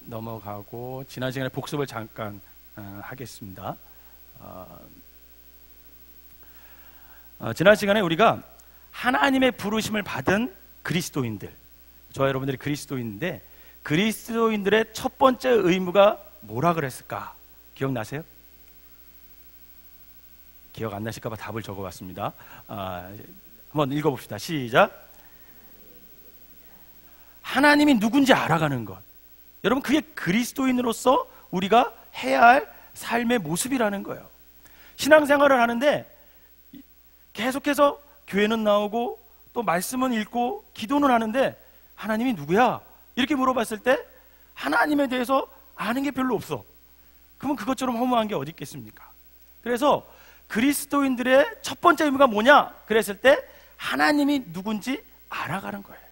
넘어가고 지난 시간에 복습을 잠깐 하겠습니다. 지난 시간에 우리가 하나님의 부르심을 받은 그리스도인들, 저와 여러분들이 그리스도인인데 그리스도인들의 첫 번째 의무가 뭐라 그랬을까? 기억나세요? 기억 안 나실까 봐 답을 적어봤습니다. 한번 읽어봅시다. 시작. 하나님이 누군지 알아가는 것. 여러분, 그게 그리스도인으로서 우리가 해야 할 삶의 모습이라는 거예요. 신앙생활을 하는데 계속해서 교회는 나오고 또 말씀은 읽고 기도는 하는데 하나님이 누구야? 이렇게 물어봤을 때 하나님에 대해서 아는 게 별로 없어. 그러면 그것처럼 허무한 게 어디 있겠습니까? 그래서 그리스도인들의 첫 번째 의무가 뭐냐? 그랬을 때 하나님이 누군지 알아가는 거예요.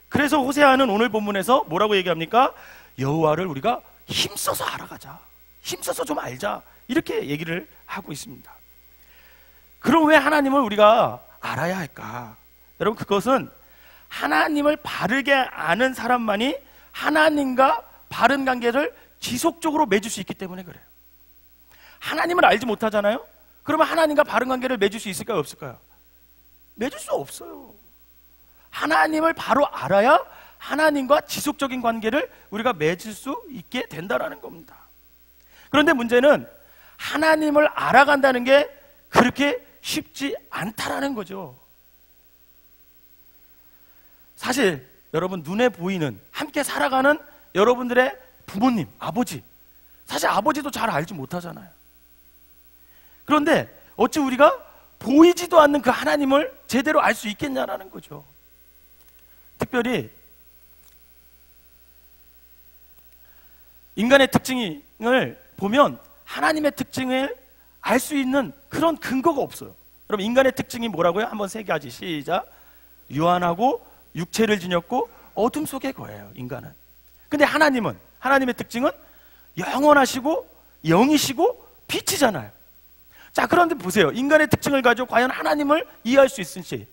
그래서 호세아는 오늘 본문에서 뭐라고 얘기합니까? 여호와를 우리가 힘써서 알아가자, 힘써서 좀 알자, 이렇게 얘기를 하고 있습니다. 그럼 왜 하나님을 우리가 알아야 할까? 여러분, 그것은 하나님을 바르게 아는 사람만이 하나님과 바른 관계를 지속적으로 맺을 수 있기 때문에 그래요. 하나님을 알지 못하잖아요? 그러면 하나님과 바른 관계를 맺을 수 있을까요? 없을까요? 맺을 수 없어요. 하나님을 바로 알아야 하나님과 지속적인 관계를 우리가 맺을 수 있게 된다는 겁니다. 그런데 문제는 하나님을 알아간다는 게 그렇게 쉽지 않다라는 거죠. 사실 여러분, 눈에 보이는 함께 살아가는 여러분들의 부모님, 아버지, 사실 아버지도 잘 알지 못하잖아요. 그런데 어찌 우리가 보이지도 않는 그 하나님을 제대로 알 수 있겠냐라는 거죠. 특별히 인간의 특징을 보면 하나님의 특징을 알 수 있는 그런 근거가 없어요. 그럼 인간의 특징이 뭐라고요? 한번 세 가지. 시작. 유한하고 육체를 지녔고 어둠 속에 거해요, 인간은. 근데 하나님은, 하나님의 특징은 영원하시고 영이시고 빛이잖아요. 자, 그런데 보세요. 인간의 특징을 가지고 과연 하나님을 이해할 수 있을지,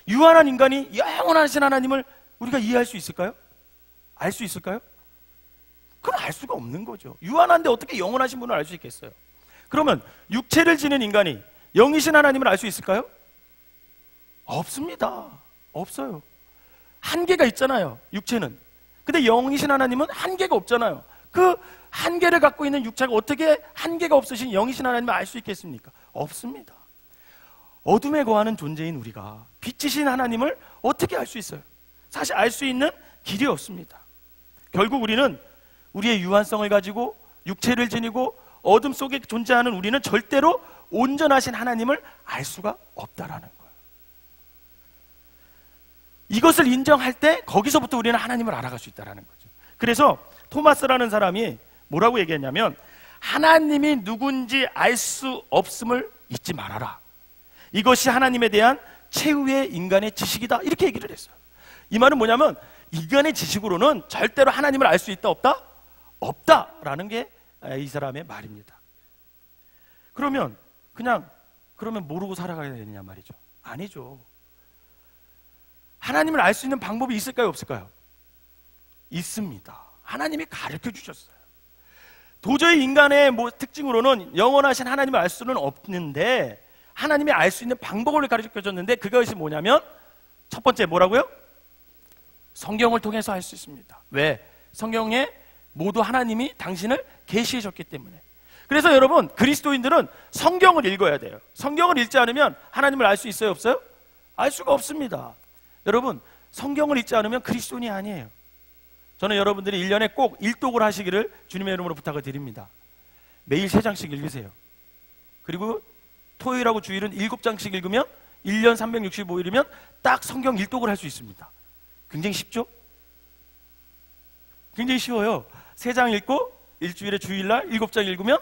유한한 인간이 영원하신 하나님을 우리가 이해할 수 있을까요? 알 수 있을까요? 그럼 알 수가 없는 거죠. 유한한데 어떻게 영원하신 분을 알 수 있겠어요? 그러면 육체를 지닌 인간이 영이신 하나님을 알 수 있을까요? 없습니다. 없어요. 한계가 있잖아요, 육체는. 근데 영이신 하나님은 한계가 없잖아요. 그 한계를 갖고 있는 육체가 어떻게 한계가 없으신 영이신 하나님을 알 수 있겠습니까? 없습니다. 어둠에 거하는 존재인 우리가 빛이신 하나님을 어떻게 알 수 있어요? 사실 알 수 있는 길이 없습니다. 결국 우리는 우리의 유한성을 가지고 육체를 지니고 어둠 속에 존재하는 우리는 절대로 온전하신 하나님을 알 수가 없다라는 거예요. 이것을 인정할 때 거기서부터 우리는 하나님을 알아갈 수 있다는 거죠. 그래서 토마스라는 사람이 뭐라고 얘기했냐면, 하나님이 누군지 알 수 없음을 잊지 말아라. 이것이 하나님에 대한 최후의 인간의 지식이다, 이렇게 얘기를 했어요. 이 말은 뭐냐면 인간의 지식으로는 절대로 하나님을 알 수 있다 없다? 없다라는 게 이 사람의 말입니다. 그러면 모르고 살아가야 되느냐 말이죠. 아니죠. 하나님을 알 수 있는 방법이 있을까요, 없을까요? 있습니다. 하나님이 가르쳐 주셨어요. 도저히 인간의 특징으로는 영원하신 하나님을 알 수는 없는데 하나님이 알 수 있는 방법을 가르쳐 줬는데, 그것이 뭐냐면 첫 번째 뭐라고요? 성경을 통해서 알 수 있습니다. 왜? 성경에 모두 하나님이 당신을 계시해 줬기 때문에. 그래서 여러분, 그리스도인들은 성경을 읽어야 돼요. 성경을 읽지 않으면 하나님을 알 수 있어요, 없어요? 알 수가 없습니다. 여러분, 성경을 읽지 않으면 그리스도인이 아니에요. 저는 여러분들이 1년에 꼭 일독을 하시기를 주님의 이름으로 부탁을 드립니다. 매일 3장씩 읽으세요. 그리고 토요일하고 주일은 7장씩 읽으면 1년 365일이면 딱 성경 일독을 할 수 있습니다. 굉장히 쉽죠? 굉장히 쉬워요. 3장 읽고 일주일에 주일날 7장 읽으면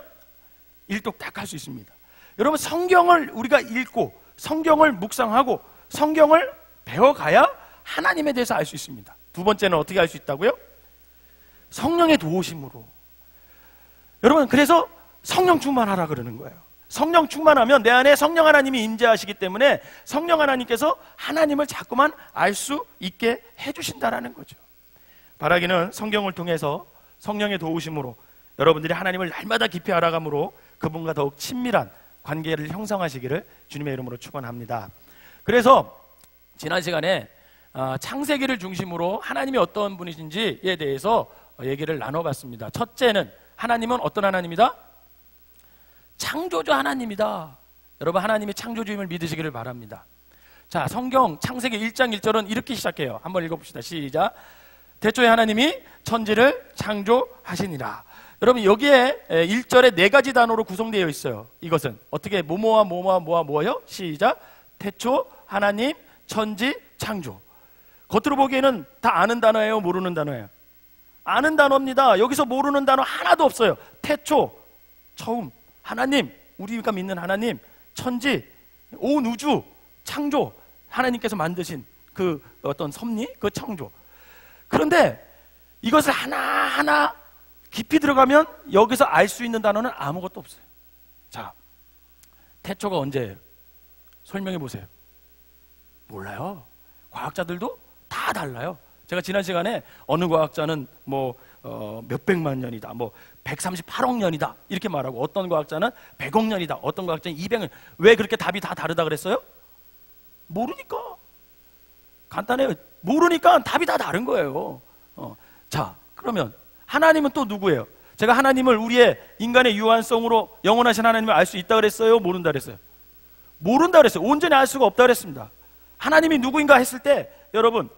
일독 딱 할 수 있습니다. 여러분, 성경을 우리가 읽고 성경을 묵상하고 성경을 배워가야 하나님에 대해서 알 수 있습니다. 두 번째는 어떻게 알 수 있다고요? 성령의 도우심으로. 여러분, 그래서 성령 충만하라 그러는 거예요. 성령 충만하면 내 안에 성령 하나님이 임재하시기 때문에 성령 하나님께서 하나님을 자꾸만 알 수 있게 해주신다라는 거죠. 바라기는 성경을 통해서 성령의 도우심으로 여러분들이 하나님을 날마다 깊이 알아감으로 그분과 더욱 친밀한 관계를 형성하시기를 주님의 이름으로 축원합니다. 그래서 지난 시간에 창세기를 중심으로 하나님이 어떤 분이신지에 대해서 얘기를 나눠봤습니다. 첫째는 하나님은 어떤 하나님이다? 창조주 하나님이다. 여러분, 하나님의 창조주임을 믿으시기를 바랍니다. 자, 성경 창세기 1장 1절은 이렇게 시작해요. 한번 읽어봅시다. 시작. 태초에 하나님이 천지를 창조하시니라. 여러분, 여기에 1절에 네 가지 단어로 구성되어 있어요. 이것은 어떻게 뭐뭐와 뭐뭐와 뭐예요? 시작. 태초, 하나님, 천지, 창조. 겉으로 보기에는 다 아는 단어예요? 모르는 단어예요? 아는 단어입니다. 여기서 모르는 단어 하나도 없어요. 태초, 처음, 하나님, 우리가 믿는 하나님, 천지, 온 우주, 창조, 하나님께서 만드신 그 어떤 섭리, 그 창조. 그런데 이것을 하나하나 깊이 들어가면 여기서 알 수 있는 단어는 아무것도 없어요. 자, 태초가 언제예요? 설명해 보세요. 몰라요. 과학자들도 다 달라요. 제가 지난 시간에 어느 과학자는 몇백만 년이다, 138억 년이다 이렇게 말하고, 어떤 과학자는 100억 년이다, 어떤 과학자는 200년. 왜 그렇게 답이 다 다르다 그랬어요? 모르니까. 간단해요. 모르니까 답이 다 다른 거예요. 자, 그러면 하나님은 또 누구예요? 제가 하나님을 우리의 인간의 유한성으로 영원하신 하나님을 알 수 있다 그랬어요? 모른다 그랬어요? 모른다 그랬어요. 온전히 알 수가 없다 그랬습니다. 하나님이 누구인가 했을 때, 여러분,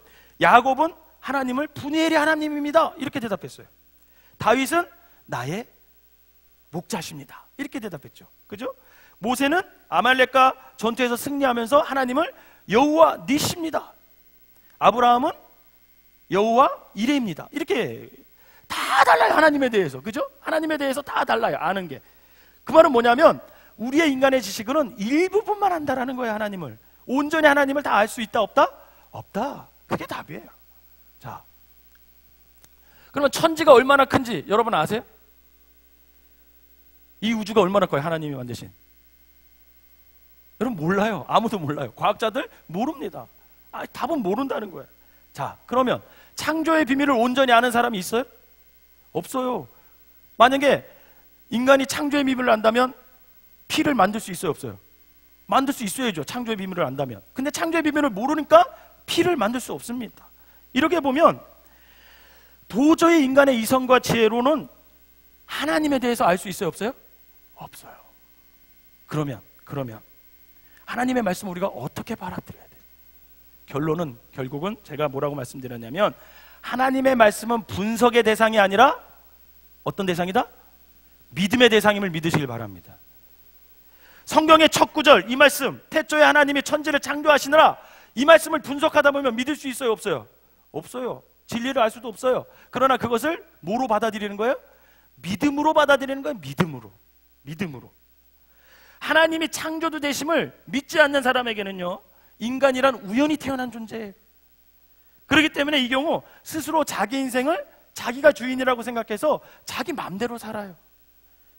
야곱은 하나님을 분이엘이 하나님입니다 이렇게 대답했어요. 다윗은 나의 목자십니다 이렇게 대답했죠. 그죠? 모세는 아말렉과 전투에서 승리하면서 하나님을 여호와 니시입니다. 아브라함은 여호와 이레입니다. 이렇게 다 달라요. 하나님에 대해서. 그죠? 하나님에 대해서 다 달라요. 아는 게. 그 말은 뭐냐면 우리의 인간의 지식은 일부분만 안다라는 거예요. 하나님을. 온전히 하나님을 다 알 수 있다 없다? 없다. 그게 답이에요. 자, 그러면 천지가 얼마나 큰지 여러분 아세요? 이 우주가 얼마나 커요? 하나님이 만드신. 여러분 몰라요. 아무도 몰라요. 과학자들 모릅니다. 답은 모른다는 거예요. 자, 그러면 창조의 비밀을 온전히 아는 사람이 있어요? 없어요. 만약에 인간이 창조의 비밀을 안다면 피를 만들 수 있어요? 없어요? 만들 수 있어야죠. 창조의 비밀을 안다면. 근데 창조의 비밀을 모르니까 피를 만들 수 없습니다. 이렇게 보면 도저히 인간의 이성과 지혜로는 하나님에 대해서 알 수 있어요? 없어요? 없어요. 그러면 하나님의 말씀을 우리가 어떻게 받아들여야 돼요? 결론은 결국은 제가 뭐라고 말씀드렸냐면, 하나님의 말씀은 분석의 대상이 아니라 어떤 대상이다? 믿음의 대상임을 믿으시길 바랍니다. 성경의 첫 구절, 이 말씀, 태초에 하나님이 천지를 창조하시느라, 이 말씀을 분석하다 보면 믿을 수 있어요? 없어요? 없어요. 진리를 알 수도 없어요. 그러나 그것을 뭐로 받아들이는 거예요? 믿음으로 받아들이는 거예요. 믿음으로. 하나님이 창조주 되심을 믿지 않는 사람에게는요, 인간이란 우연히 태어난 존재예요. 그렇기 때문에 이 경우 스스로 자기 인생을 자기가 주인이라고 생각해서 자기 마음대로 살아요.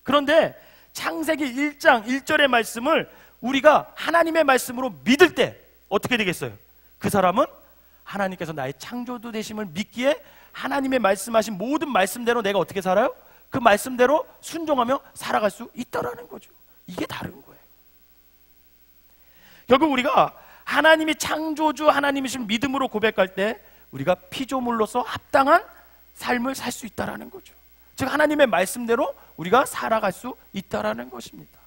그런데 창세기 1장 1절의 말씀을 우리가 하나님의 말씀으로 믿을 때 어떻게 되겠어요? 그 사람은 하나님께서 나의 창조주 되심을 믿기에 하나님의 말씀하신 모든 말씀대로 내가 어떻게 살아요? 그 말씀대로 순종하며 살아갈 수 있다라는 거죠. 이게 다른 거예요. 결국 우리가 하나님이 창조주 하나님이신 믿음으로 고백할 때 우리가 피조물로서 합당한 삶을 살 수 있다라는 거죠. 즉 하나님의 말씀대로 우리가 살아갈 수 있다라는 것입니다.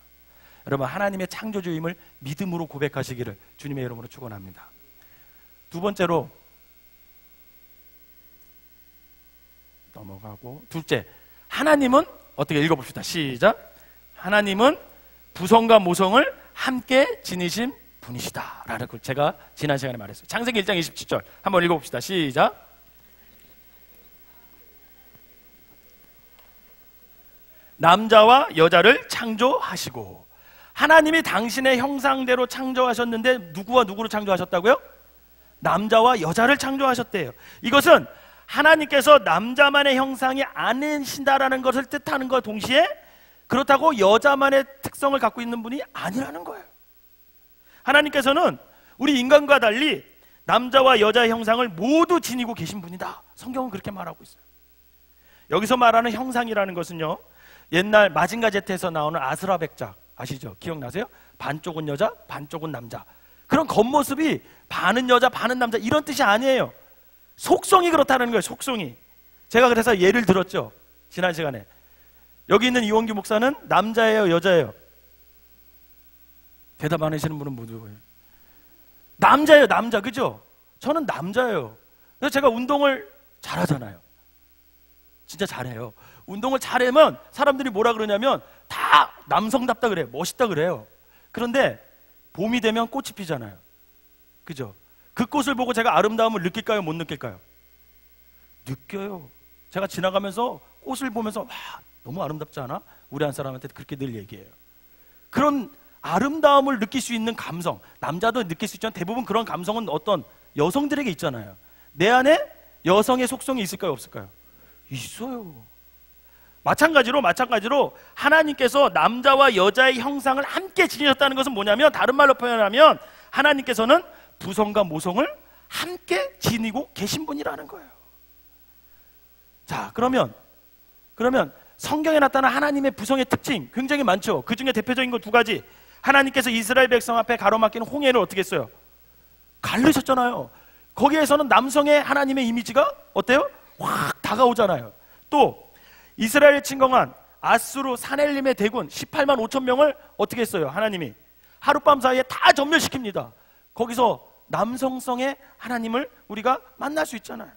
여러분, 하나님의 창조주임을 믿음으로 고백하시기를 주님의 이름으로 축원합니다. 두 번째로 넘어가고, 둘째, 하나님은 어떻게 읽어봅시다. 시작. 하나님은 부성과 모성을 함께 지니신 분이시다 라는 걸 제가 지난 시간에 말했어요. 창세기 1장 27절 한번 읽어봅시다. 시작. 남자와 여자를 창조하시고. 하나님이 당신의 형상대로 창조하셨는데 누구와 누구로 창조하셨다고요? 남자와 여자를 창조하셨대요. 이것은 하나님께서 남자만의 형상이 아니신다라는 것을 뜻하는 것과 동시에 그렇다고 여자만의 특성을 갖고 있는 분이 아니라는 거예요. 하나님께서는 우리 인간과 달리 남자와 여자의 형상을 모두 지니고 계신 분이다. 성경은 그렇게 말하고 있어요. 여기서 말하는 형상이라는 것은요, 옛날 마징가 제트에서 나오는 아스라 백작 아시죠? 기억나세요? 반쪽은 여자, 반쪽은 남자. 그런 겉모습이 반은 여자, 반은 남자 이런 뜻이 아니에요. 속성이 그렇다는 거예요. 속성이. 제가 그래서 예를 들었죠, 지난 시간에. 여기 있는 이원규 목사는 남자예요, 여자예요? 대답 안 하시는 분은 누구예요? 남자예요, 남자. 그죠? 저는 남자예요. 그래서 제가 운동을 잘하잖아요. 진짜 잘해요. 운동을 잘하면 사람들이 뭐라 그러냐면 다 남성답다 그래요. 멋있다 그래요. 그런데 봄이 되면 꽃이 피잖아요. 그죠? 그 꽃을 보고 제가 아름다움을 느낄까요? 못 느낄까요? 느껴요. 제가 지나가면서 꽃을 보면서 와, 너무 아름답지 않아? 우리 한 사람한테 그렇게 늘 얘기해요. 그런 아름다움을 느낄 수 있는 감성, 남자도 느낄 수 있지만 대부분 그런 감성은 어떤 여성들에게 있잖아요. 내 안에 여성의 속성이 있을까요? 없을까요? 있어요. 마찬가지로 하나님께서 남자와 여자의 형상을 함께 지니셨다는 것은 뭐냐면, 다른 말로 표현하면 하나님께서는 부성과 모성을 함께 지니고 계신 분이라는 거예요. 자, 그러면 성경에 나타난 하나님의 부성의 특징 굉장히 많죠. 그 중에 대표적인 거 두 가지. 하나님께서 이스라엘 백성 앞에 가로막힌 홍해를 어떻게 했어요? 가르셨잖아요. 거기에서는 남성의 하나님의 이미지가 어때요? 확 다가오잖아요. 또 이스라엘 침공한 아수르 사넬림의 대군 18만 5천 명을 어떻게 했어요? 하나님이 하룻밤 사이에 다 전멸시킵니다. 거기서 남성성의 하나님을 우리가 만날 수 있잖아요.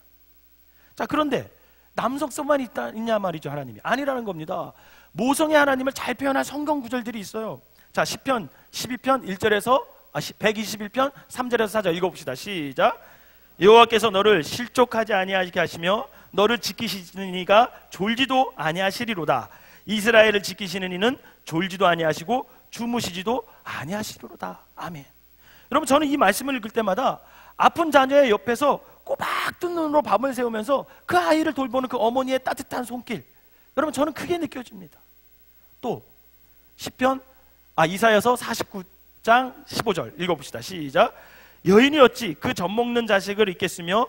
자, 그런데 남성성만 있냐 말이죠. 하나님이 아니라는 겁니다. 모성의 하나님을 잘 표현한 성경 구절들이 있어요. 자, 시편 12편 1절에서 121편 3절에서 4절 읽어봅시다. 시작. 여호와께서 너를 실족하지 아니하게 하시며 너를 지키시는 이가 졸지도 아니하시리로다. 이스라엘을 지키시는 이는 졸지도 아니하시고 주무시지도 아니하시리로다. 아멘. 여러분, 저는 이 말씀을 읽을 때마다 아픈 자녀의 옆에서 꼬박 뜬 눈으로 밤을 새우면서 그 아이를 돌보는 그 어머니의 따뜻한 손길, 여러분, 저는 그게 느껴집니다. 또 이사야서 49장 15절 읽어봅시다. 시작. 여인이 어찌 그 젖먹는 자식을 잊겠으며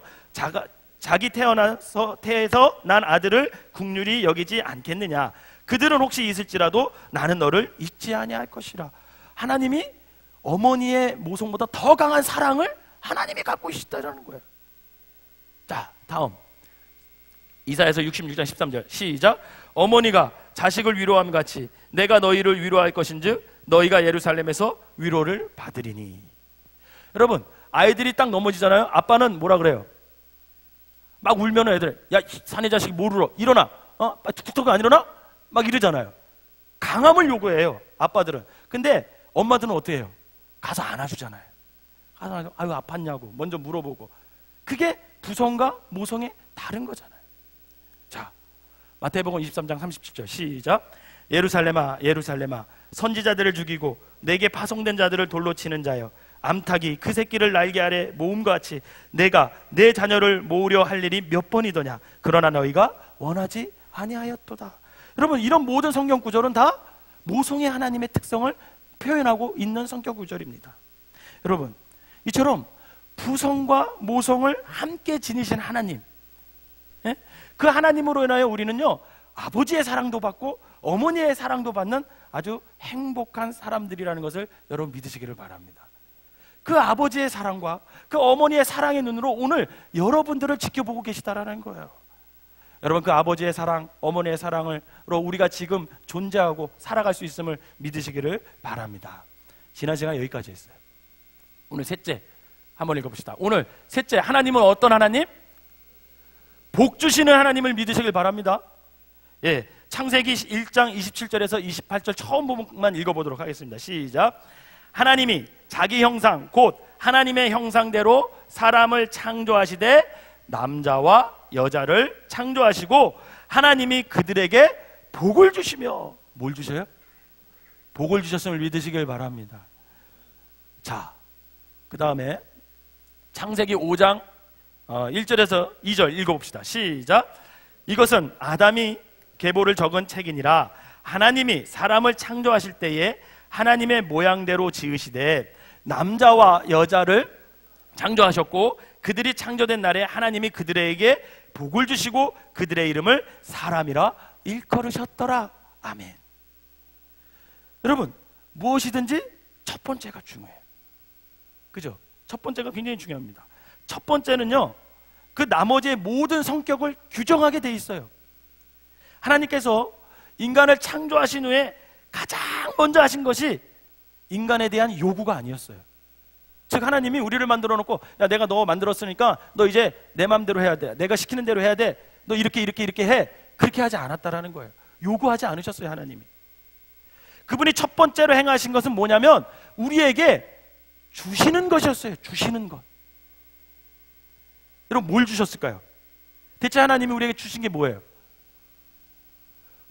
자기 태에서 난 아들을 국률이 여기지 않겠느냐. 그들은 혹시 있을지라도 나는 너를 잊지 아니할 것이라. 하나님이 어머니의 모성보다 더 강한 사랑을 하나님이 갖고 계시다는 거예요. 자, 다음 이사야서 66장 13절 시작. 어머니가 자식을 위로함 같이 내가 너희를 위로할 것인즉 너희가 예루살렘에서 위로를 받으리니. 여러분, 아이들이 딱 넘어지잖아요. 아빠는 뭐라 그래요? 막 울면 애들, 야, 사내 자식이 뭘 울어? 일어나. 툭툭 안 일어나? 막 이러잖아요. 강함을 요구해요, 아빠들은. 근데 엄마들은 어떻게 해요? 가서 안아주잖아요. 가서 아유 아팠냐고 먼저 물어보고. 그게 부성과 모성의 다른 거잖아요. 자, 마태복음 23장 37절 시작. 예루살렘아 예루살렘아 선지자들을 죽이고 내게 파송된 자들을 돌로 치는 자여, 암탉이 그 새끼를 날개 아래 모음과 같이 내가 내 자녀를 모으려 할 일이 몇 번이더냐. 그러나 너희가 원하지 아니하였도다. 여러분, 이런 모든 성경 구절은 다 모성의 하나님의 특성을 표현하고 있는 성경 구절입니다. 여러분, 이처럼 부성과 모성을 함께 지니신 하나님, 그 하나님으로 인하여 우리는요 아버지의 사랑도 받고 어머니의 사랑도 받는 아주 행복한 사람들이라는 것을 여러분 믿으시기를 바랍니다. 그 아버지의 사랑과 그 어머니의 사랑의 눈으로 오늘 여러분들을 지켜보고 계시다라는 거예요. 여러분, 그 아버지의 사랑, 어머니의 사랑으로 우리가 지금 존재하고 살아갈 수 있음을 믿으시기를 바랍니다. 지난 시간 여기까지 했어요. 오늘 셋째 한번 읽어봅시다. 오늘 셋째, 하나님은 어떤 하나님? 복 주시는 하나님을 믿으시길 바랍니다. 예, 창세기 1장 27절에서 28절 처음 부분만 읽어보도록 하겠습니다. 시작. 하나님이 자기 형상 곧 하나님의 형상대로 사람을 창조하시되 남자와 여자를 창조하시고 하나님이 그들에게 복을 주시며. 뭘 주셔요? 복을 주셨음을 믿으시길 바랍니다. 자, 그 다음에 창세기 5장 1절에서 2절 읽어봅시다. 시작. 이것은 아담이 계보를 적은 책이니라. 하나님이 사람을 창조하실 때에 하나님의 모양대로 지으시되 남자와 여자를 창조하셨고 그들이 창조된 날에 하나님이 그들에게 복을 주시고 그들의 이름을 사람이라 일컬으셨더라. 아멘. 여러분, 무엇이든지 첫 번째가 중요해요. 그죠? 첫 번째가 굉장히 중요합니다. 첫 번째는요, 그 나머지의 모든 성격을 규정하게 돼 있어요. 하나님께서 인간을 창조하신 후에 가장 먼저 하신 것이 인간에 대한 요구가 아니었어요. 즉 하나님이 우리를 만들어 놓고, 야, 내가 너 만들었으니까 너 이제 내 마음대로 해야 돼, 내가 시키는 대로 해야 돼, 너 이렇게 해, 그렇게 하지 않았다라는 거예요. 요구하지 않으셨어요. 하나님이. 그분이 첫 번째로 행하신 것은 뭐냐면 우리에게 주시는 것이었어요. 주시는 것. 여러분, 뭘 주셨을까요? 대체 하나님이 우리에게 주신 게 뭐예요?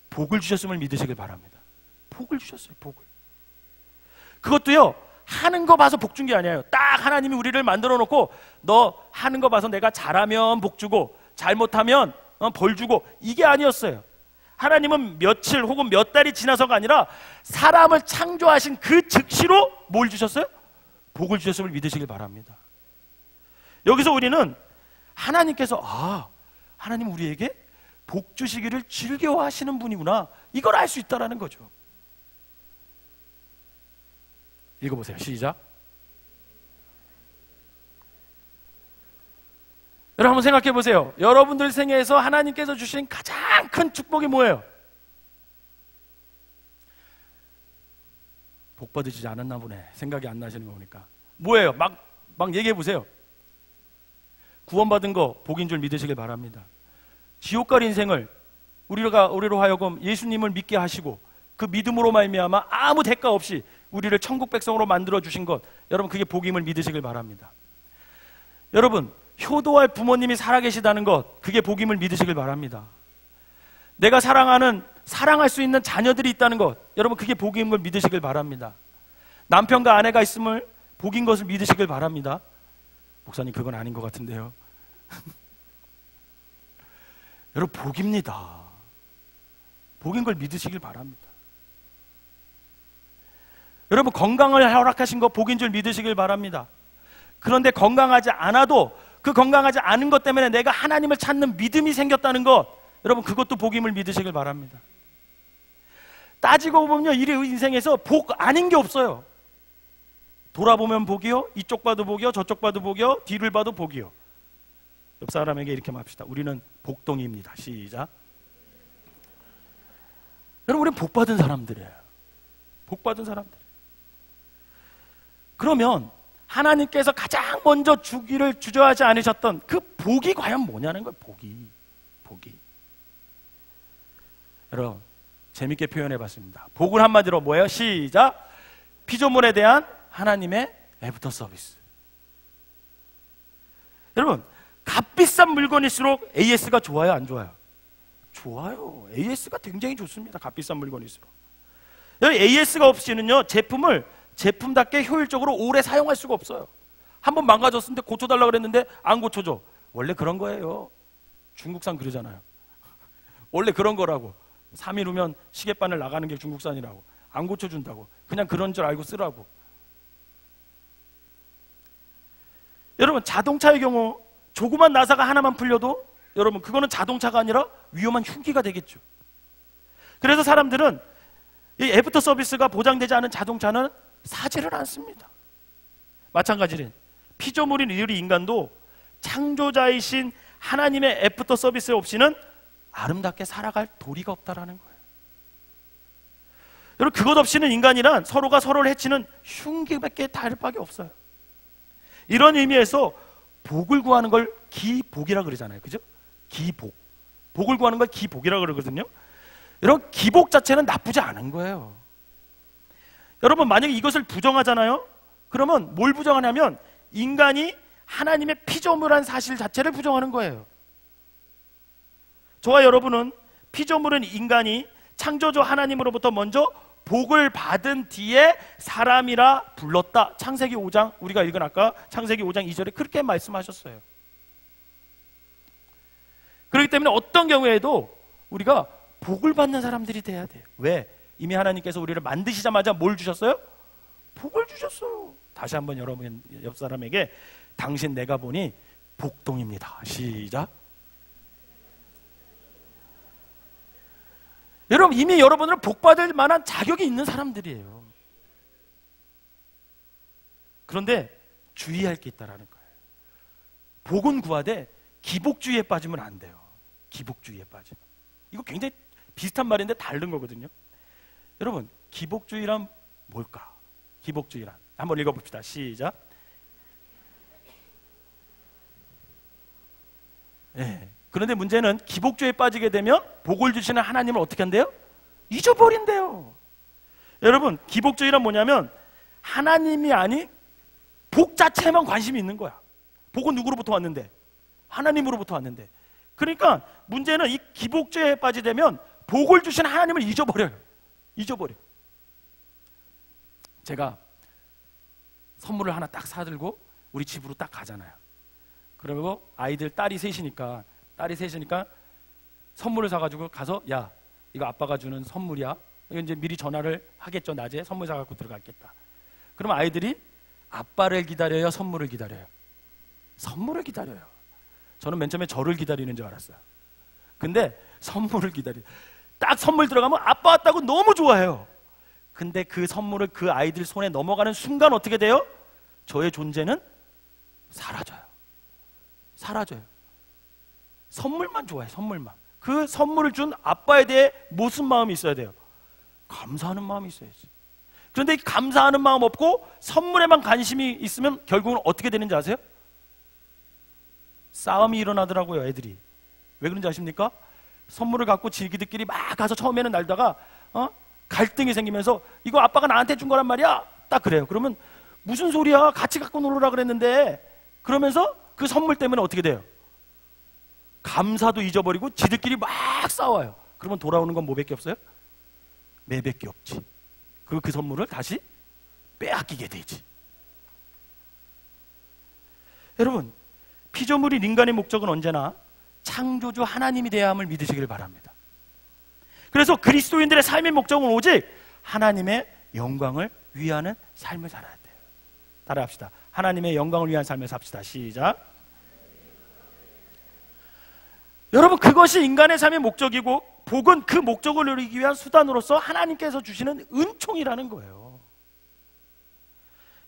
복을 주셨음을 믿으시길 바랍니다. 복을 주셨어요. 복을. 그것도요, 하는 거 봐서 복 준 게 아니에요. 딱 하나님이 우리를 만들어 놓고 너 하는 거 봐서 내가 잘하면 복 주고 잘못하면 벌 주고, 이게 아니었어요. 하나님은 며칠 혹은 몇 달이 지나서가 아니라 사람을 창조하신 그 즉시로 뭘 주셨어요? 복을 주셨음을 믿으시길 바랍니다. 여기서 우리는 하나님께서 하나님 우리에게 복 주시기를 즐겨하시는 분이구나, 이걸 알 수 있다는 거죠. 읽어보세요. 시작. 여러분 한번 생각해 보세요. 여러분들 생애에서 하나님께서 주신 가장 큰 축복이 뭐예요? 복 받으시지 않았나 보네. 생각이 안 나시는 거 보니까. 뭐예요? 막 얘기해 보세요. 구원받은 거 복인 줄 믿으시길 바랍니다. 지옥 갈 인생을 우리로 하여금 예수님을 믿게 하시고 그 믿음으로 말미암아 아무 대가 없이 우리를 천국 백성으로 만들어 주신 것, 여러분 그게 복임을 믿으시길 바랍니다. 여러분, 효도할 부모님이 살아계시다는 것, 그게 복임을 믿으시길 바랍니다. 내가 사랑할 수 있는 자녀들이 있다는 것, 여러분 그게 복인 걸 믿으시길 바랍니다. 남편과 아내가 있음을 복인 것을 믿으시길 바랍니다. 목사님, 그건 아닌 것 같은데요. 여러분, 복입니다. 복인 걸 믿으시길 바랍니다. 여러분, 건강을 허락하신 거 복인 줄 믿으시길 바랍니다. 그런데 건강하지 않아도 그 건강하지 않은 것 때문에 내가 하나님을 찾는 믿음이 생겼다는 것, 여러분 그것도 복임을 믿으시길 바랍니다. 따지고 보면요, 이 인생에서 복 아닌 게 없어요. 돌아보면 복이요, 이쪽 봐도 복이요, 저쪽 봐도 복이요, 뒤를 봐도 복이요. 옆 사람에게 이렇게 말합시다. 우리는 복동입니다. 시작. 여러분, 우리는 복받은 사람들이에요. 복받은 사람들. 그러면 하나님께서 가장 먼저 주기를 주저하지 않으셨던 그 복이 과연 뭐냐는 거예요. 복이. 여러분, 재밌게 표현해 봤습니다. 복은 한마디로 뭐예요? 시작. 피조물에 대한 하나님의 애프터 서비스. 여러분, 값비싼 물건일수록 AS가 좋아요, 안 좋아요? 좋아요. AS가 굉장히 좋습니다. 값비싼 물건일수록. 여기 AS가 없이는요, 제품답게 효율적으로 오래 사용할 수가 없어요. 한번 망가졌는데 고쳐달라고 그랬는데 안 고쳐줘. 원래 그런 거예요. 중국산 그러잖아요. 원래 그런 거라고. 3일 후면 시계바늘 나가는 게 중국산이라고. 안 고쳐준다고. 그냥 그런 줄 알고 쓰라고. 여러분, 자동차의 경우 조그만 나사가 하나만 풀려도 여러분 그거는 자동차가 아니라 위험한 흉기가 되겠죠. 그래서 사람들은 이 애프터 서비스가 보장되지 않은 자동차는 사지를 않습니다. 마찬가지로 피조물인 우리 인간도 창조자이신 하나님의 애프터 서비스 없이는 아름답게 살아갈 도리가 없다라는 거예요. 여러분, 그것 없이는 인간이란 서로가 서로를 해치는 흉기밖에 다를 바가 없어요. 이런 의미에서 복을 구하는 걸 기복이라 그러잖아요. 그죠? 기복. 복을 구하는 걸 기복이라 그러거든요. 여러분, 기복 자체는 나쁘지 않은 거예요. 여러분, 만약에 이것을 부정하잖아요. 그러면 뭘 부정하냐면 인간이 하나님의 피조물한 사실 자체를 부정하는 거예요. 저와 여러분은 피조물은 인간이 창조주 하나님으로부터 먼저 복을 받은 뒤에 사람이라 불렀다. 창세기 5장, 우리가 읽은 아까 창세기 5장 2절에 그렇게 말씀하셨어요. 그렇기 때문에 어떤 경우에도 우리가 복을 받는 사람들이 돼야 돼요. 왜? 이미 하나님께서 우리를 만드시자마자 뭘 주셨어요? 복을 주셨어요. 다시 한번 여러분 옆 사람에게 당신 내가 보니 복동입니다. 시작. 여러분, 이미 여러분들은 복받을 만한 자격이 있는 사람들이에요. 그런데 주의할 게 있다라는 거예요. 복은 구하되 기복주의에 빠지면 안 돼요. 기복주의에 빠지면. 이거 굉장히 비슷한 말인데 다른 거거든요. 여러분, 기복주의란 뭘까? 기복주의란 한번 읽어봅시다. 시작. 네. 그런데 문제는 기복주의에 빠지게 되면 복을 주시는 하나님을 어떻게 한대요? 잊어버린대요. 여러분, 기복주의란 뭐냐면 하나님이 아닌 복 자체에만 관심이 있는 거야. 복은 누구로부터 왔는데? 하나님으로부터 왔는데. 그러니까 문제는 이 기복주의에 빠지게 되면 복을 주시는 하나님을 잊어버려요. 잊어버려. 제가 선물을 하나 딱 사들고 우리 집으로 딱 가잖아요. 그리고 아이들 딸이 셋이니까 선물을 사가지고 가서, 야, 이거 아빠가 주는 선물이야. 이거 이제 미리 전화를 하겠죠. 낮에 선물 사갖고 들어갔겠다. 그러면 아이들이 아빠를 기다려요, 선물을 기다려요? 선물을 기다려요. 저는 맨 처음에 저를 기다리는 줄 알았어요. 근데 선물을 기다려요. 딱 선물 들어가면 아빠 왔다고 너무 좋아해요. 근데 그 선물을 그 아이들 손에 넘어가는 순간 어떻게 돼요? 저의 존재는 사라져요. 사라져요. 선물만 좋아해, 선물만. 그 선물을 준 아빠에 대해 무슨 마음이 있어야 돼요? 감사하는 마음이 있어야지. 그런데 이 감사하는 마음 없고 선물에만 관심이 있으면 결국은 어떻게 되는지 아세요? 싸움이 일어나더라고요, 애들이. 왜 그런지 아십니까? 선물을 갖고 지기들끼리 막 가서 처음에는 날다가 갈등이 생기면서 이거 아빠가 나한테 준 거란 말이야. 딱 그래요. 그러면 무슨 소리야? 같이 갖고 놀으라 그랬는데. 그러면서 그 선물 때문에 어떻게 돼요? 감사도 잊어버리고 지들끼리 막 싸워요. 그러면 돌아오는 건 뭐밖에 없어요? 매밖에 없지. 그 선물을 다시 빼앗기게 되지. 여러분, 피조물인 인간의 목적은 언제나 창조주 하나님이 되어야 함을 믿으시길 바랍니다. 그래서 그리스도인들의 삶의 목적은 오직 하나님의 영광을 위하는 삶을 살아야 돼요. 따라합시다. 하나님의 영광을 위한 삶을 삽시다. 시작. 여러분, 그것이 인간의 삶의 목적이고 복은 그 목적을 이루기 위한 수단으로서 하나님께서 주시는 은총이라는 거예요.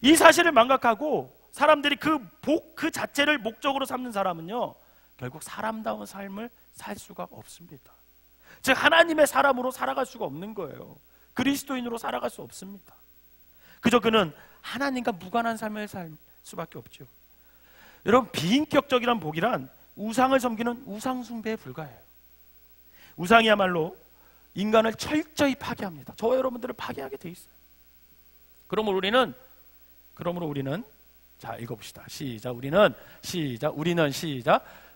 이 사실을 망각하고 사람들이 그 복 그 자체를 목적으로 삼는 사람은요, 결국 사람다운 삶을 살 수가 없습니다. 즉 하나님의 사람으로 살아갈 수가 없는 거예요. 그리스도인으로 살아갈 수 없습니다. 그저 그는 하나님과 무관한 삶을 살 수밖에 없죠. 여러분, 비인격적이란 복이란 우상을 섬기는 우상 숭배에 불과해요. 우상이야말로 인간을 철저히 파괴합니다. 저와 여러분들을 파괴하게 돼 있어요. 그러므로 우리는 자, 읽어봅시다. 시작.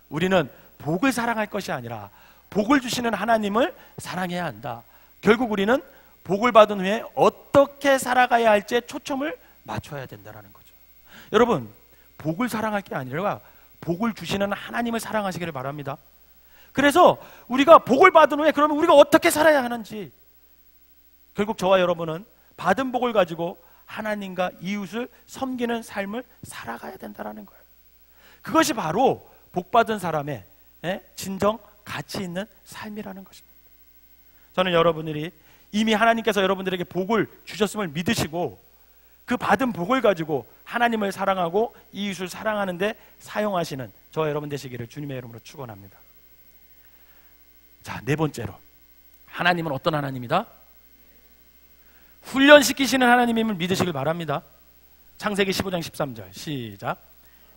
우리는 복을 사랑할 것이 아니라 복을 주시는 하나님을 사랑해야 한다. 결국 우리는 복을 받은 후에 어떻게 살아가야 할지에 초점을 맞춰야 된다는 거죠. 여러분, 복을 사랑할 게 아니라 복을 주시는 하나님을 사랑하시기를 바랍니다. 그래서 우리가 복을 받은 후에 그러면 우리가 어떻게 살아야 하는지, 결국 저와 여러분은 받은 복을 가지고 하나님과 이웃을 섬기는 삶을 살아가야 된다는 거예요. 그것이 바로 복받은 사람의 진정 가치 있는 삶이라는 것입니다. 저는 여러분들이 이미 하나님께서 여러분들에게 복을 주셨음을 믿으시고 그 받은 복을 가지고 하나님을 사랑하고 이웃을 사랑하는 데 사용하시는 저와 여러분 되시기를 주님의 이름으로 축원합니다. 자, 네 번째로, 하나님은 어떤 하나님이다? 훈련시키시는 하나님임을 믿으시길 바랍니다. 창세기 15장 13절 시작.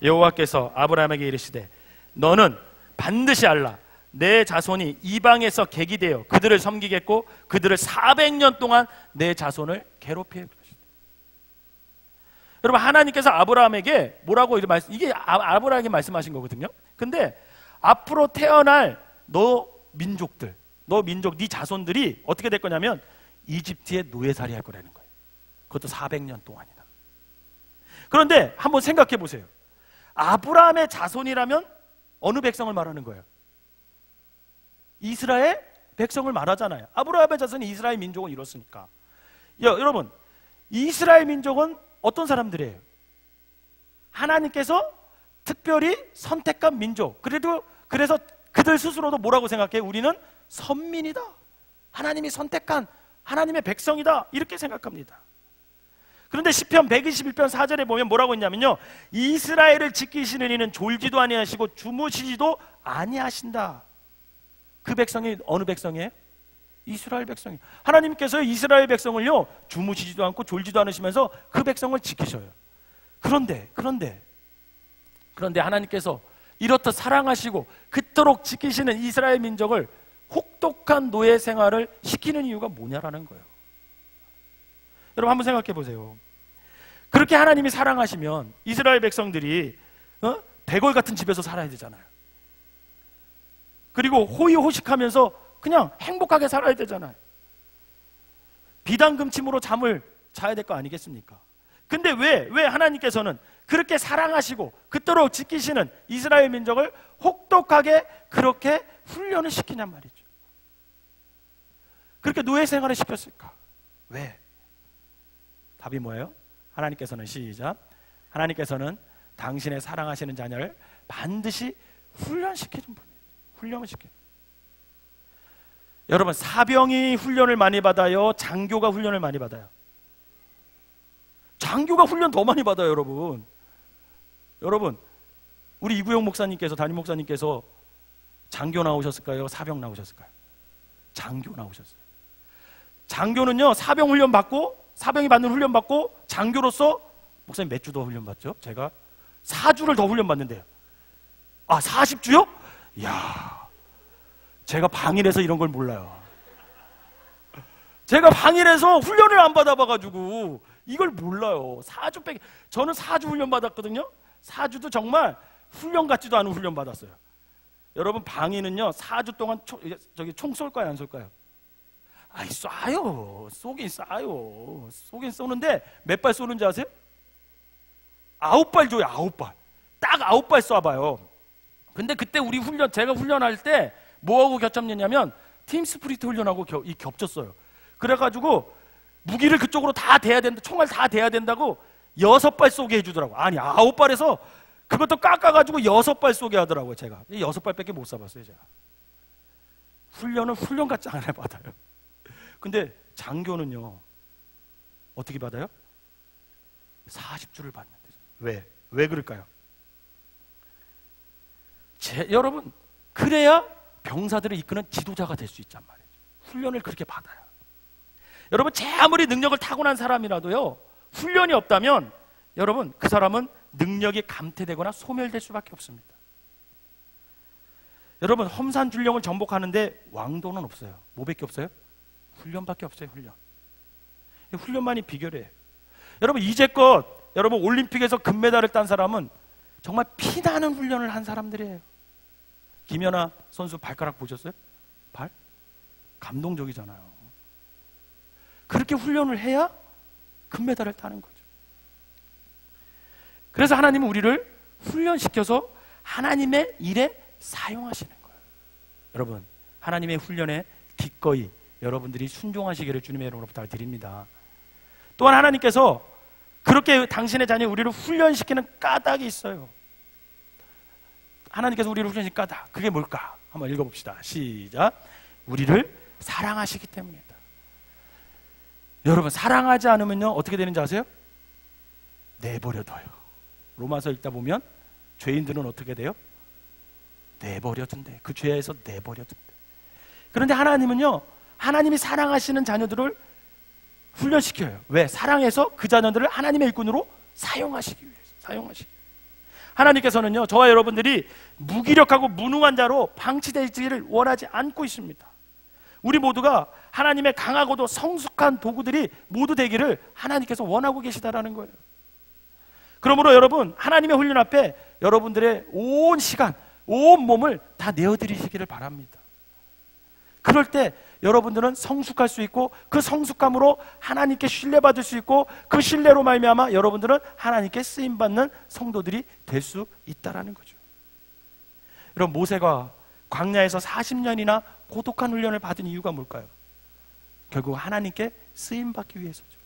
여호와께서 아브라함에게 이르시되 너는 반드시 알라. 내 자손이 이방에서 객이 되어 그들을 섬기겠고 그들을 400년 동안 내 자손을 괴롭힐 것이다. 여러분, 하나님께서 아브라함에게 뭐라고 이게 아브라함에게 말씀하신 거거든요. 근데 앞으로 태어날 너 민족, 네 자손들이 어떻게 될 거냐면 이집트의 노예살이 할 거라는 거예요. 그것도 400년 동안이나. 그런데 한번 생각해 보세요. 아브라함의 자손이라면 어느 백성을 말하는 거예요? 이스라엘 백성을 말하잖아요. 아브라함의 자손이 이스라엘 민족은 이렇습니까? 여러분, 이스라엘 민족은 어떤 사람들이에요? 하나님께서 특별히 선택한 민족. 그래서 그들 스스로도 뭐라고 생각해요? 우리는 선민이다. 하나님이 선택한 하나님의 백성이다 이렇게 생각합니다. 그런데 시편 121편 4절에 보면 뭐라고 했냐면요, 이스라엘을 지키시는 이는 졸지도 아니하시고 주무시지도 아니하신다. 그 백성이 어느 백성이에요? 이스라엘 백성이. 하나님께서 이스라엘 백성을요 주무시지도 않고 졸지도 않으시면서 그 백성을 지키셔요. 그런데 하나님께서 이렇듯 사랑하시고 그토록 지키시는 이스라엘 민족을 혹독한 노예 생활을 시키는 이유가 뭐냐라는 거예요. 여러분 한번 생각해 보세요. 그렇게 하나님이 사랑하시면 이스라엘 백성들이 대궐 같은 집에서 살아야 되잖아요. 그리고 호의호식하면서 그냥 행복하게 살아야 되잖아요. 비단금침으로 잠을 자야 될 거 아니겠습니까? 근데 왜 하나님께서는 그렇게 사랑하시고 그토록 지키시는 이스라엘 민족을 혹독하게 그렇게 훈련을 시키냔 말이죠. 그렇게 노예 생활을 시켰을까? 왜? 답이 뭐예요? 하나님께서는 시작. 하나님께서는 당신의 사랑하시는 자녀를 반드시 훈련시키는 분이에요. 훈련을 시켜요. 여러분, 사병이 훈련을 많이 받아요? 장교가 훈련을 많이 받아요? 장교가 훈련 더 많이 받아요, 여러분. 여러분, 우리 이구영 목사님께서, 담임 목사님께서 장교 나오셨을까요? 사병 나오셨을까요? 장교 나오셨어요. 장교는요, 사병 훈련 받고, 사병이 받는 훈련 받고, 장교로서 목사님 몇 주 더 훈련 받죠? 제가 4주를 더 훈련 받는데요. 아, 40주요? 이야, 제가 방일해서 이런 걸 몰라요. 제가 방일해서 훈련을 안 받아봐가지고 이걸 몰라요. 4주 빼기. 저는 4주 훈련 받았거든요. 4주도 정말 훈련 같지도 않은 훈련 받았어요. 여러분, 방위는요 4주 동안 총 쏠까요, 안 쏠까요? 아이, 쏴요. 쏘긴 쏴요. 쏘긴 쏘는데 몇 발 쏘는지 아세요? 9발 줘요. 9발. 딱 9발 쏴봐요. 근데 그때 우리 제가 훈련할 때 뭐하고 겹쳤냐면 팀 스프리트 훈련하고 겹쳤어요. 그래가지고 무기를 그쪽으로 다 대야 된다, 총알 다 대야 된다고 6발 쏘게 해주더라고. 아니, 9발에서 그것도 깎아가지고 6발 쏘게 하더라고요. 제가 6발밖에 못 쏴봤어요. 제가 훈련은 훈련 같지 않아요. 받아요. 근데 장교는요 어떻게 받아요? 40주를 받는데. 왜 그럴까요? 여러분, 그래야 병사들을 이끄는 지도자가 될 수 있단 말이에요. 훈련을 그렇게 받아요. 여러분, 제 아무리 능력을 타고난 사람이라도요 훈련이 없다면 여러분 그 사람은 능력이 감퇴되거나 소멸될 수밖에 없습니다. 여러분, 험산줄령을 정복하는데 왕도는 없어요. 뭐밖에 없어요? 훈련밖에 없어요. 훈련만이 비결이에요. 여러분, 이제껏 여러분 올림픽에서 금메달을 딴 사람은 정말 피나는 훈련을 한 사람들이에요. 김연아 선수 발가락 보셨어요? 발? 감동적이잖아요. 그렇게 훈련을 해야 금메달을 따는 거죠. 그래서 하나님은 우리를 훈련시켜서 하나님의 일에 사용하시는 거예요. 여러분, 하나님의 훈련에 기꺼이 여러분들이 순종하시기를 주님의 이름으로 부탁드립니다. 또한 하나님께서 그렇게 당신의 자녀 우리를 훈련시키는 까닭이 있어요. 하나님께서 우리를 훈련시키는 까닭, 그게 뭘까? 한번 읽어봅시다. 시작. 우리를 사랑하시기 때문이다. 여러분, 사랑하지 않으면요 어떻게 되는지 아세요? 내버려둬요. 로마서 읽다 보면 죄인들은 어떻게 돼요? 내버려둔대. 그 죄에서 내버려둔대. 그런데 하나님은요 하나님이 사랑하시는 자녀들을 훈련시켜요. 왜? 사랑해서 그 자녀들을 하나님의 일꾼으로 사용하시기 위해서. 하나님께서는요 저와 여러분들이 무기력하고 무능한 자로 방치되지를 원하지 않고 있습니다. 우리 모두가 하나님의 강하고도 성숙한 도구들이 모두 되기를 하나님께서 원하고 계시다라는 거예요. 그러므로 여러분, 하나님의 훈련 앞에 여러분들의 온 시간, 온 몸을 다 내어드리시기를 바랍니다. 그럴 때 여러분들은 성숙할 수 있고 그 성숙함으로 하나님께 신뢰받을 수 있고 그 신뢰로 말미암아 여러분들은 하나님께 쓰임받는 성도들이 될 수 있다는 거죠. 여러분, 모세가 광야에서 40년이나 고독한 훈련을 받은 이유가 뭘까요? 결국 하나님께 쓰임받기 위해서죠.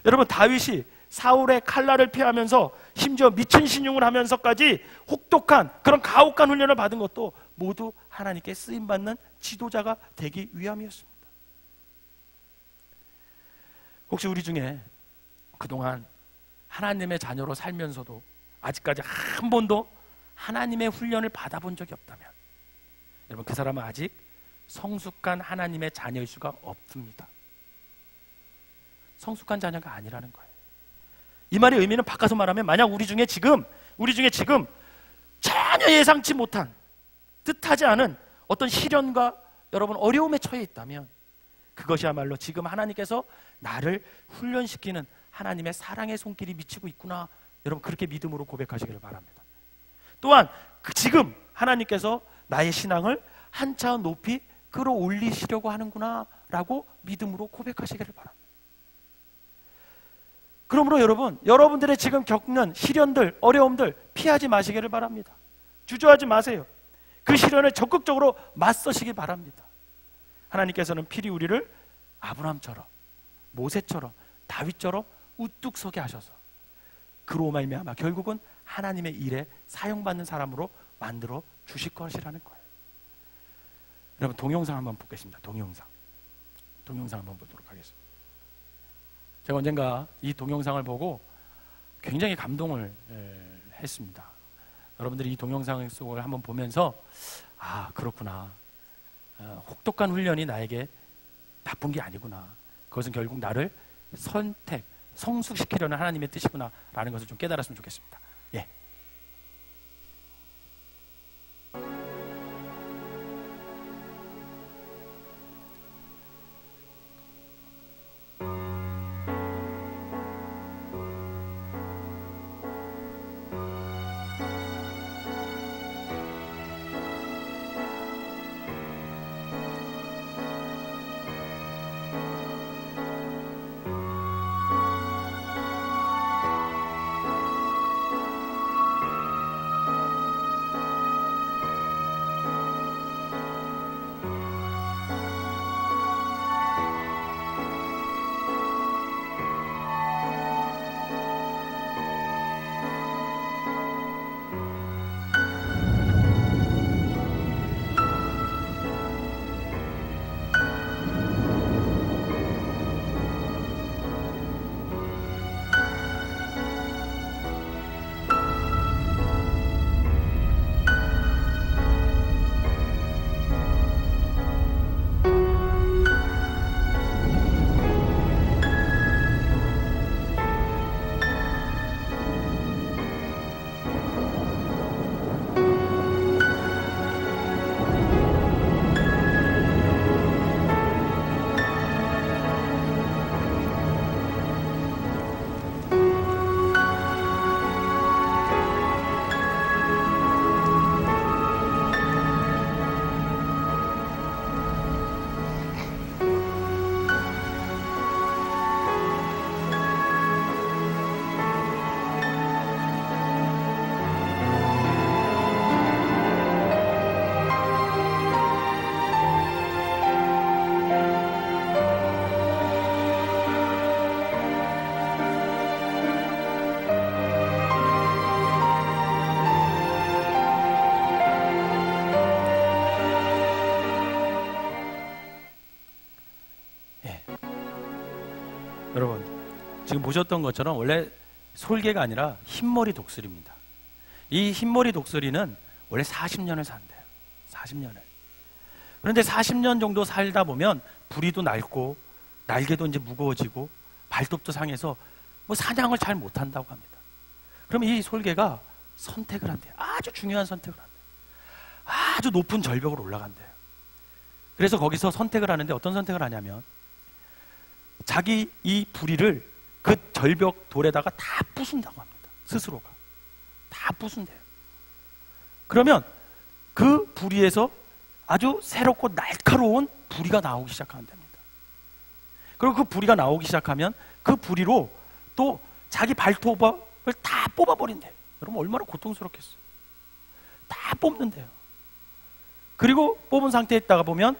여러분, 다윗이 사울의 칼날을 피하면서 심지어 미친 신용을 하면서까지 혹독한 그런 가혹한 훈련을 받은 것도 모두 하나님께 쓰임받는 지도자가 되기 위함이었습니다. 혹시 우리 중에 그동안 하나님의 자녀로 살면서도 아직까지 한 번도 하나님의 훈련을 받아본 적이 없다면, 여러분, 그 사람은 아직 성숙한 하나님의 자녀일 수가 없습니다. 성숙한 자녀가 아니라는 거예요. 이 말의 의미는 바꿔서 말하면, 만약 우리 중에 지금 전혀 예상치 못한, 뜻하지 않은 어떤 시련과 여러분 어려움에 처해 있다면, 그것이야말로 지금 하나님께서 나를 훈련시키는 하나님의 사랑의 손길이 미치고 있구나, 여러분 그렇게 믿음으로 고백하시기를 바랍니다. 또한 지금 하나님께서 나의 신앙을 한 차원 높이 끌어올리시려고 하는구나 라고 믿음으로 고백하시기를 바랍니다. 그러므로 여러분들의 지금 겪는 시련들, 어려움들 피하지 마시기를 바랍니다. 주저하지 마세요. 그 시련을 적극적으로 맞서시기 바랍니다. 하나님께서는 필히 우리를 아브라함처럼, 모세처럼, 다윗처럼 우뚝 서게 하셔서 그로 말미암아 결국은 하나님의 일에 사용받는 사람으로 만들어 주실 것이라는 거예요. 여러분, 동영상 한번 보겠습니다. 동영상 한번 보도록 하겠습니다. 제가 언젠가 이 동영상을 보고 굉장히 감동을 했습니다. 여러분들이 이 동영상 속을 한번 보면서, 아, 그렇구나, 혹독한 훈련이 나에게 나쁜 게 아니구나, 그것은 결국 나를 성숙시키려는 하나님의 뜻이구나 라는 것을 좀 깨달았으면 좋겠습니다. 예. 여러분, 지금 보셨던 것처럼 원래 솔개가 아니라 흰머리 독수리입니다. 이 흰머리 독수리는 원래 40년을 산대요. 40년을. 그런데 40년 정도 살다 보면 부리도 낡고 날개도 이제 무거워지고 발톱도 상해서 뭐 사냥을 잘 못한다고 합니다. 그럼 이 솔개가 선택을 한대요. 아주 중요한 선택을 한대요. 아주 높은 절벽으로 올라간대요. 그래서 거기서 선택을 하는데 어떤 선택을 하냐면 자기 이 부리를 그 절벽 돌에다가 다 부순다고 합니다. 스스로가 다 부순대요. 그러면 그 부리에서 아주 새롭고 날카로운 부리가 나오기 시작한답니다. 그리고 그 부리가 나오기 시작하면 그 부리로 또 자기 발톱을 다 뽑아버린대요. 여러분 얼마나 고통스럽겠어요. 다 뽑는데요. 그리고 뽑은 상태에 있다가 보면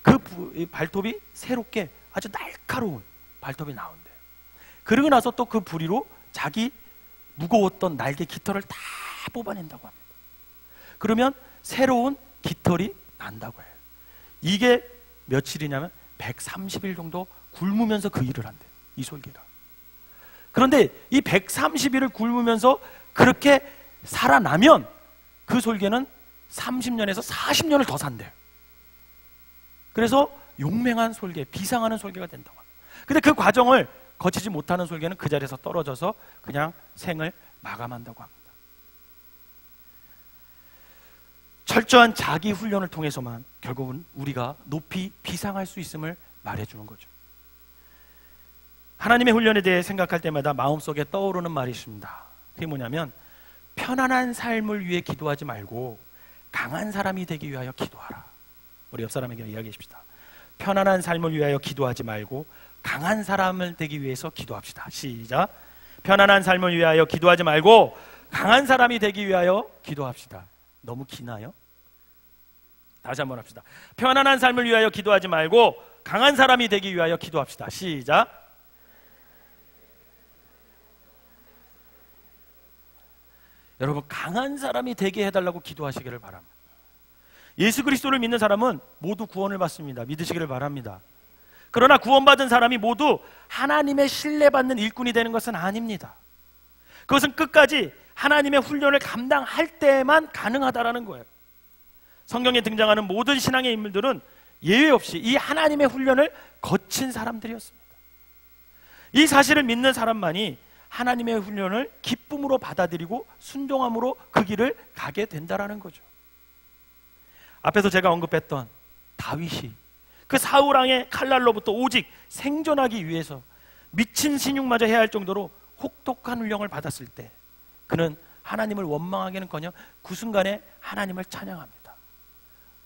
그 발톱이 새롭게 아주 날카로운 발톱이 나온대요. 그러고 나서 또 그 부리로 자기 무거웠던 날개 깃털을 다 뽑아낸다고 합니다. 그러면 새로운 깃털이 난다고 해요. 이게 며칠이냐면 130일 정도 굶으면서 그 일을 한대요. 이 솔개가. 그런데 이 130일을 굶으면서 그렇게 살아나면 그 솔개는 30년에서 40년을 더 산대요. 그래서 용맹한 솔개, 비상하는 솔개가 된다고 합니다. 근데 그 과정을 거치지 못하는 솔개는 그 자리에서 떨어져서 그냥 생을 마감한다고 합니다. 철저한 자기 훈련을 통해서만 결국은 우리가 높이 비상할 수 있음을 말해주는 거죠. 하나님의 훈련에 대해 생각할 때마다 마음속에 떠오르는 말이 있습니다. 그게 뭐냐면 편안한 삶을 위해 기도하지 말고 강한 사람이 되기 위하여 기도하라. 우리 옆 사람에게 이야기해 줍시다. 편안한 삶을 위하여 기도하지 말고 강한 사람을 되기 위해서 기도합시다. 시작. 편안한 삶을 위하여 기도하지 말고 강한 사람이 되기 위하여 기도합시다. 너무 기나요? 다시 한번 합시다. 편안한 삶을 위하여 기도하지 말고 강한 사람이 되기 위하여 기도합시다. 시작. 여러분, 강한 사람이 되게 해달라고 기도하시기를 바랍니다. 예수 그리스도를 믿는 사람은 모두 구원을 받습니다. 믿으시기를 바랍니다. 그러나 구원받은 사람이 모두 하나님의 신뢰받는 일꾼이 되는 것은 아닙니다. 그것은 끝까지 하나님의 훈련을 감당할 때만 가능하다라는 거예요. 성경에 등장하는 모든 신앙의 인물들은 예외 없이 이 하나님의 훈련을 거친 사람들이었습니다. 이 사실을 믿는 사람만이 하나님의 훈련을 기쁨으로 받아들이고 순종함으로 그 길을 가게 된다라는 거죠. 앞에서 제가 언급했던 다윗이 그 사울 왕의 칼날로부터 오직 생존하기 위해서 미친 신용마저 해야 할 정도로 혹독한 훈련을 받았을 때 그는 하나님을 원망하기는커녕 그 순간에 하나님을 찬양합니다.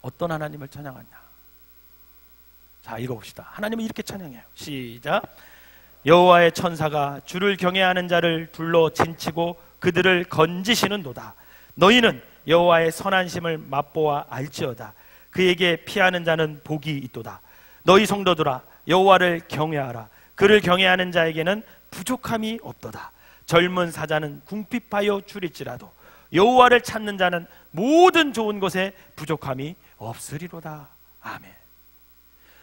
어떤 하나님을 찬양하냐? 자, 읽어봅시다. 하나님은 이렇게 찬양해요. 시작. 여호와의 천사가 주를 경외하는 자를 둘러 진치고 그들을 건지시는도다. 너희는 여호와의 선하심을 맛보아 알지어다. 그에게 피하는 자는 복이 있도다. 너희 성도들아, 여호와를 경외하라. 그를 경외하는 자에게는 부족함이 없도다. 젊은 사자는 궁핍하여 줄일지라도 여호와를 찾는 자는 모든 좋은 것에 부족함이 없으리로다. 아멘.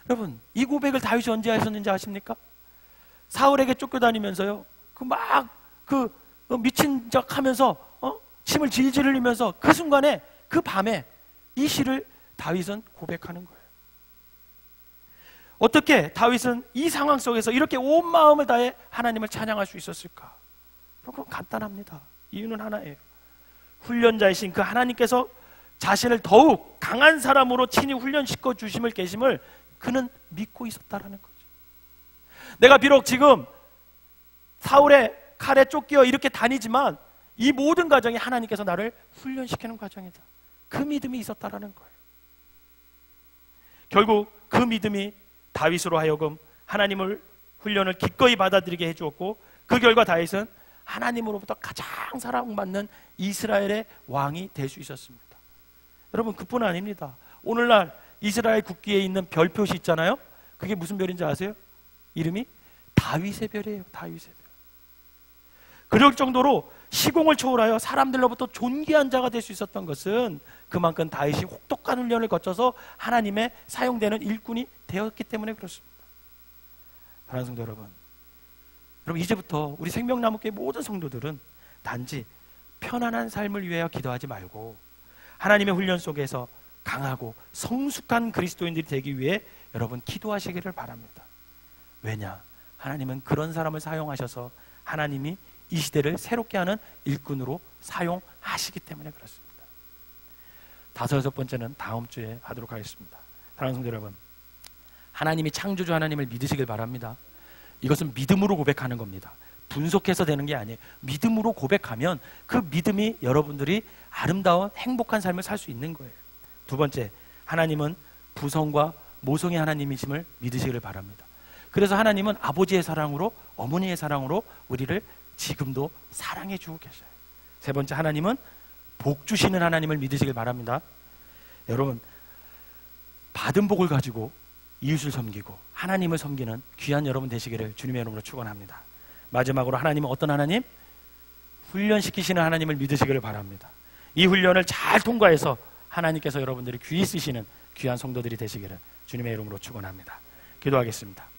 여러분, 이 고백을 다윗이 언제 하셨는지 아십니까? 사울에게 쫓겨다니면서요, 미친 척 하면서 침을 질질 흘리면서 그 순간에, 그 밤에 이 시를 다윗은 고백하는 거예요. 어떻게 다윗은 이 상황 속에서 이렇게 온 마음을 다해 하나님을 찬양할 수 있었을까? 그건 간단합니다. 이유는 하나예요. 훈련자이신 그 하나님께서 자신을 더욱 강한 사람으로 친히 훈련시켜 주심을 계심을 그는 믿고 있었다라는 거죠. 내가 비록 지금 사울의 칼에 쫓겨 이렇게 다니지만 이 모든 과정이 하나님께서 나를 훈련시키는 과정이다. 그 믿음이 있었다라는 거예요. 결국 그 믿음이 다윗으로 하여금 하나님을 훈련을 기꺼이 받아들이게 해주었고, 그 결과 다윗은 하나님으로부터 가장 사랑받는 이스라엘의 왕이 될 수 있었습니다. 여러분, 그뿐 아닙니다. 오늘날 이스라엘 국기에 있는 별표시 있잖아요. 그게 무슨 별인지 아세요? 이름이 다윗의 별이에요. 다윗의 별. 그럴 정도로 시공을 초월하여 사람들로부터 존귀한 자가 될 수 있었던 것은 그만큼 다윗이 혹독한 훈련을 거쳐서 하나님의 사용되는 일꾼이 되었기 때문에 그렇습니다. 사랑하는 성도 여러분, 이제부터 우리 생명나무교회 모든 성도들은 단지 편안한 삶을 위하여 기도하지 말고 하나님의 훈련 속에서 강하고 성숙한 그리스도인들이 되기 위해 여러분 기도하시기를 바랍니다. 왜냐? 하나님은 그런 사람을 사용하셔서 하나님이 이 시대를 새롭게 하는 일꾼으로 사용하시기 때문에 그렇습니다. 여섯 번째는 다음 주에 하도록 하겠습니다. 사랑하는 성도 여러분, 하나님이 창조주 하나님을 믿으시길 바랍니다. 이것은 믿음으로 고백하는 겁니다. 분석해서 되는 게 아니에요. 믿음으로 고백하면 그 믿음이 여러분들이 아름다운 행복한 삶을 살 수 있는 거예요. 두 번째, 하나님은 부성과 모성의 하나님이심을 믿으시기를 바랍니다. 그래서 하나님은 아버지의 사랑으로, 어머니의 사랑으로 우리를 지금도 사랑해 주고 계셔요. 세 번째, 하나님은 복 주시는 하나님을 믿으시길 바랍니다. 여러분, 받은 복을 가지고 이웃을 섬기고 하나님을 섬기는 귀한 여러분 되시기를 주님의 이름으로 축원합니다. 마지막으로, 하나님은 어떤 하나님? 훈련시키시는 하나님을 믿으시기를 바랍니다. 이 훈련을 잘 통과해서 하나님께서 여러분들이 귀히 쓰시는 귀한 성도들이 되시기를 주님의 이름으로 축원합니다. 기도하겠습니다.